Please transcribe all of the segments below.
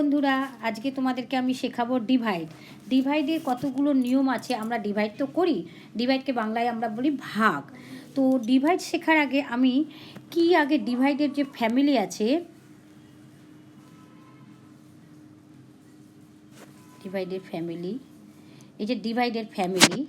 বন্ধুরা, আজকে তোমাদেরকে আমি শেখাবো ডিভাইডের কতগুলো নিয়ম আছে। আমরা ডিভাইড তো করি, ডিভাইডকে বাংলায় আমরা বলি ভাগ। তো ডিভাইড শেখার আগে আমি আগে ডিভাইডের যে ফ্যামিলি আছে, ডিভাইডের ফ্যামিলি, এই যে ডিভাইডের ফ্যামিলি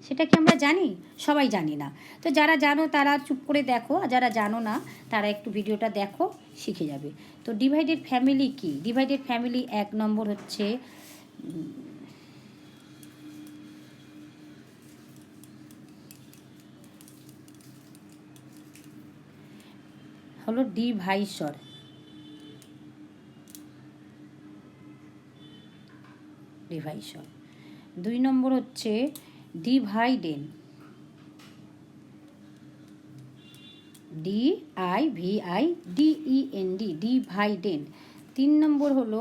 সেটা কি আমরা জানি? সবাই জানি না। তো যারা জানো তারা চুপ করে দেখো, আর যারা জানো না তারা একটু ভিডিওটা দেখো, শিখে যাবে। তো ডিভাইডেড ফ্যামিলি কি? ডিভাইডেড ফ্যামিলি 1 নম্বর হচ্ছে হলো ডিভাইসর। 2 নম্বর হচ্ছে ডিভাইডেন্ড, DIVIDEND, ডিভাইডেন্ড। 3 নম্বর হলো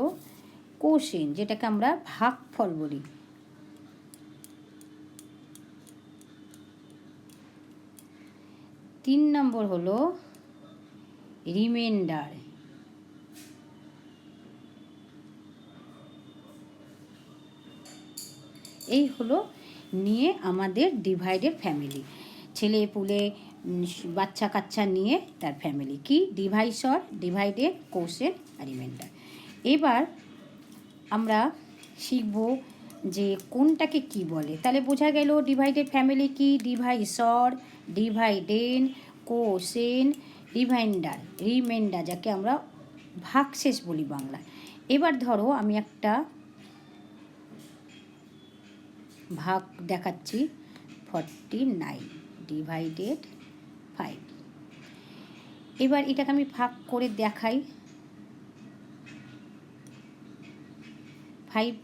কোশেন, যেটাকে আমরা ভাগফল বলি। 3 নম্বর হলো রিমাইন্ডার। এই হলো নিয়ে আমাদের ডিভাইডেড ফ্যামিলি, ছেলে পুলে বাচ্চা কাচ্চা নিয়ে তার ফ্যামিলি কি? ডিভাইসর, ডিভাইডেড, কোশেন আর রিমাইন্ডার। এবার আমরা শিখব যে কোনটাকে কি বলে। তাহলে বোঝা গেল ডিভাইডেড ফ্যামিলি কি? ডিভাইসর, ডিভাইডেন্ড, কোশেন, রিমাইন্ডার, যাকে আমরা ভাগশেষ বলি বাংলায়। এবার ধরো আমি একটা ভাগ দেখাচ্ছি, 49 ডিভাইডেড 5। এবার এটাকে আমি ভাগ করে দেখাই। 5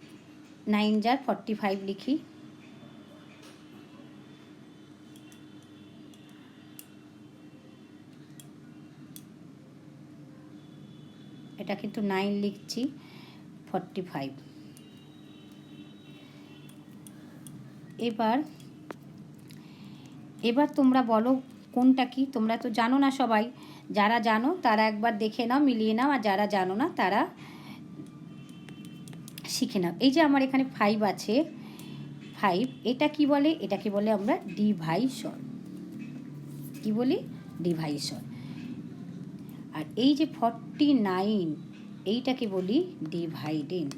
9 = 45 লিখি। এটা কিন্তু 9 লিখছি, 45। এবার তোমরা বলো কোনটা কি? তোমরা তো জানো না সবাই। যারা জানো তারা একবার দেখে নাও, মিলিয়ে নাও, আর যারা জানো না তারা শিখে নাও। এই যে আমার এখানে 5 আছে, 5 এটা কি বলে? এটাকে বলে আমরা ডিভাইসর। কি বলি? ডিভাইসর। আর এই যে 49 এইটাকে বলি ডিভাইডেন্ড।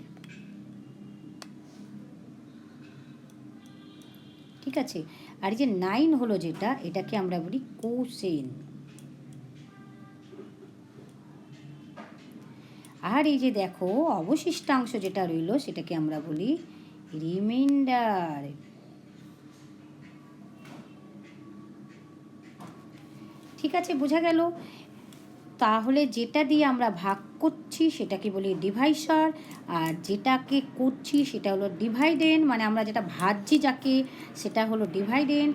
ঠিক আছে? আর এই যে 9 হলো যেটা, এটাকে আমরা বলি কোশেন। আর এই যে দেখো অবশিষ্টাংশ যেটা রইল, সেটাকে আমরা বলি রিমাইন্ডার। ঠিক আছে, বোঝা গেল? তাহলে যেটা দিয়ে আমরা ভাগ করছি সেটাকে বলি ডিভাইসর, আর যেটাকে করছি সেটা হলো ডিভাইডেন্ড, মানে আমরা যেটা ভাজছি যাকে, সেটা হলো ডিভাইডেন্ড।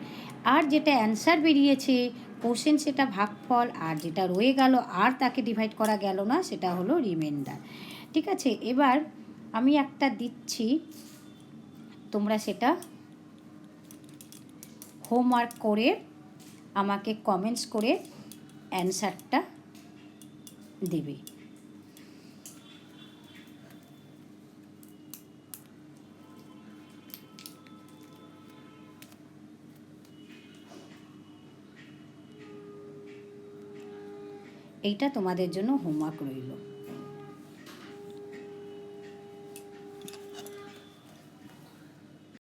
আর যেটা অ্যান্সার বেরিয়েছে কোশেন, সেটা ভাগফল, আর যেটা রয়ে গেল আর তাকে ডিভাইড করা গেল না, সেটা হলো রিমাইন্ডার। ঠিক আছে, এবার আমি একটা দিচ্ছি, তোমরা সেটা হোমওয়ার্ক করে আমাকে কমেন্টস করে অ্যান্সারটা দেবে। এইটা তোমাদের জন্য হোমওয়ার্ক রইল।